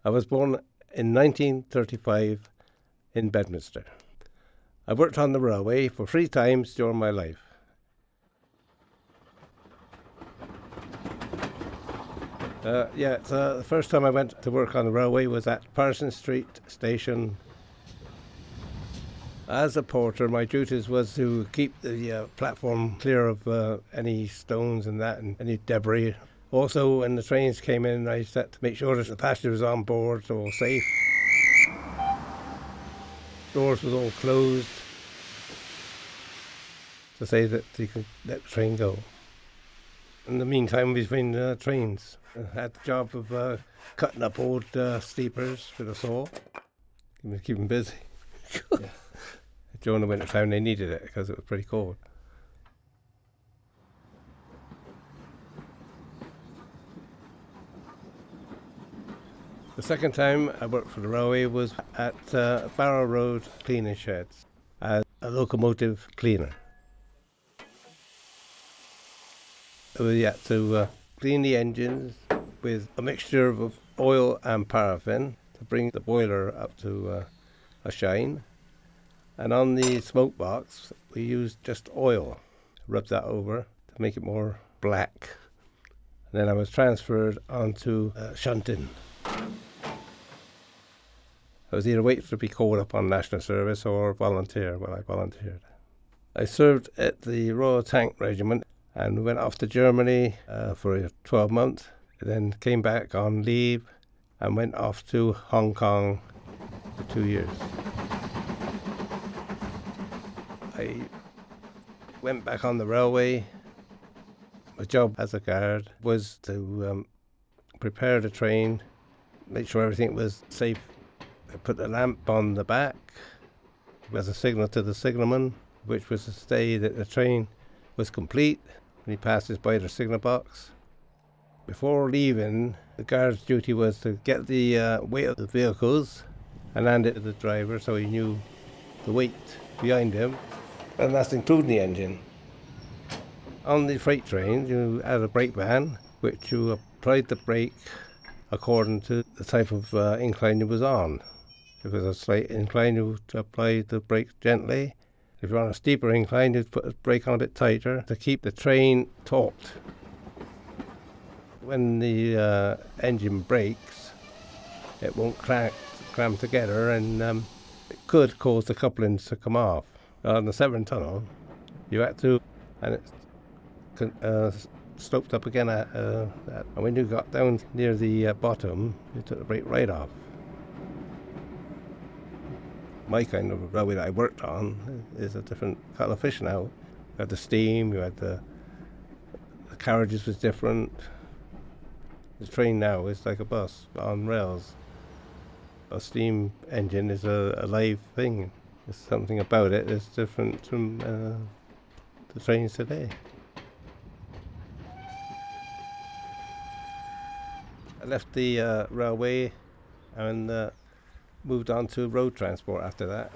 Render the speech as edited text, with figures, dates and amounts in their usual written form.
I was born in 1935 in Bedminster. I worked on the railway for 3 times during my life. So the first time I went to work on the railway was at Parsons Street station. As a porter, my duties was to keep the platform clear of any stones and that, and any debris. Also, when the trains came in, I had to make sure that the passengers on board were all safe. Doors was all closed to say that you could let the train go. In the meantime, between trains, I had the job of cutting up old sleepers with a saw. Keep them busy. Yeah. During the winter time, they needed it because it was pretty cold. The second time I worked for the railway was at Barrow Road cleaning sheds as a locomotive cleaner. We had to clean the engines with a mixture of oil and paraffin to bring the boiler up to a shine. And on the smoke box, we used just oil, rub that over to make it more black. And then I was transferred onto shunting. I was either waiting to be called up on national service or volunteer. Well, I volunteered. I served at the Royal Tank Regiment and went off to Germany for 12 months. Then came back on leave and went off to Hong Kong for 2 years. I went back on the railway. My job as a guard was to prepare the train, make sure everything was safe. I put a lamp on the back as a signal to the signalmen, which was to say that the train was complete when he passes by the signal box. Before leaving, the guard's duty was to get the weight of the vehicles and hand it to the driver so he knew the weight behind him, and that's including the engine. On the freight train, you had a brake van, which you applied the brake according to the type of incline you was on. If it was a slight incline, you would apply the brake gently. If you're on a steeper incline, you'd put the brake on a bit tighter to keep the train taut. When the engine brakes, it won't cram together, and it could cause the couplings to come off. On the Severn Tunnel, you had to, and it sloped up again. And when you got down near the bottom, you took the brake right off. My kind of railway that I worked on is a different kettle of fish now. You had the steam, you had the carriages was different. The train now is like a bus on rails. A steam engine is a live thing. There's something about it that's different from the trains today. I left the railway and moved on to road transport after that.